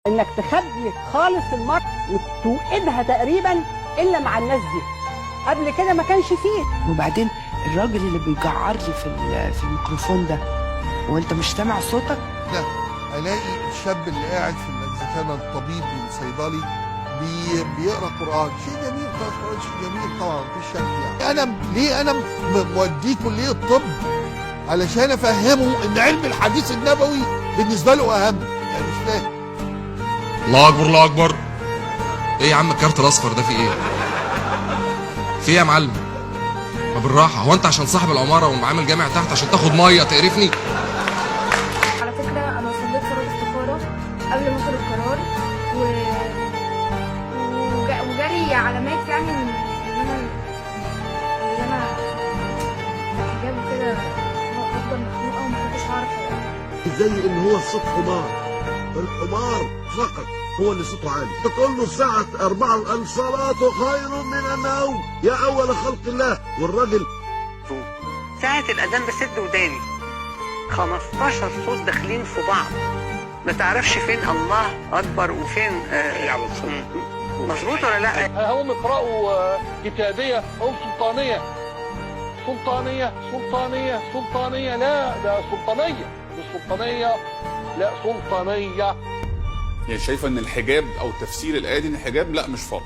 انك تخبي خالص المرأة وتوقدها تقريبا الا مع الناس دي. قبل كده ما كانش فيه. وبعدين الراجل اللي بيجعر لي في الميكروفون ده، وانت مش سامع صوتك؟ لا، الاقي الشاب اللي قاعد في اذا كان الطبيب والصيدلي بيقرا قران، شيء جميل، قران شيء جميل طبعا مفيش شك. يعني انا موديه كليه الطب علشان افهمه ان علم الحديث النبوي بالنسبه له اهم، يعني مش فاهم. الله اكبر الله اكبر. ايه يا عم الكارت الاصفر ده في ايه؟ في ايه يا معلم؟ ما بالراحه، هو انت عشان صاحب العماره ومعامل جامع تحت عشان تاخد ميه تقرفني؟ على فكره انا صليت فرض استخاره قبل ما اخد القرار وجالي علامات يعني ان انا الحجاب وكده افضل مخنوقه وما كنتش هعرف زي ان هو الصوت حمار، الحمار فقط هو اللي صوته عالي. تقول له الساعة 4 الصلاة خير من النوم يا أول خلق الله، والراجل ساعة الأذان بسد وداني 15 صوت داخلين في بعض، ما تعرفش فين الله أكبر وفين مظبوط ولا لا؟ هم اقرأوا كتابية أو سلطانية. سلطانية سلطانية سلطانية، لا ده سلطانية، مش سلطانية، لا سلطانية. يعني شايفه ان الحجاب او تفسير الايه دي ان الحجاب لا مش فرض.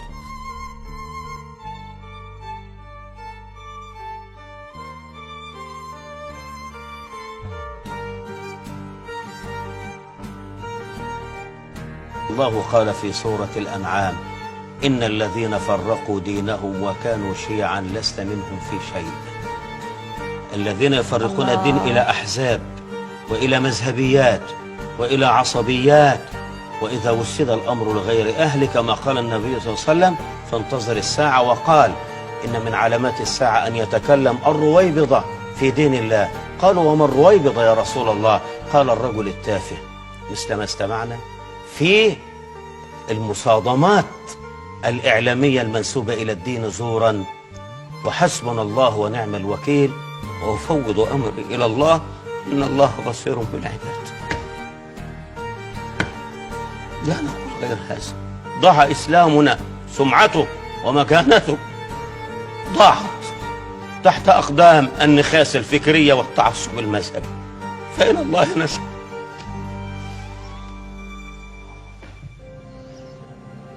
الله قال في سورة الأنعام: إن الذين فرقوا دينهم وكانوا شيعا لست منهم في شيء. الذين يفرقون الدين إلى أحزاب وإلى مذهبيات وإلى عصبيات، وإذا وسد الأمر لغير أهله كما قال النبي صلى الله عليه وسلم فانتظر الساعة. وقال: إن من علامات الساعة أن يتكلم الرويبضة في دين الله. قالوا: وما الرويبضة يا رسول الله؟ قال: الرجل التافه، مثل ما استمعنا في المصادمات الإعلامية المنسوبة إلى الدين زورا. وحسبنا الله ونعم الوكيل، وأفوض أمري إلى الله، إن الله بصير بالعباد. لا نقول غير هذا. ضاع إسلامنا، سمعته ومكانته ضاعت تحت أقدام النخاس الفكرية والتعصب المذهبي، فإلى الله نسأل.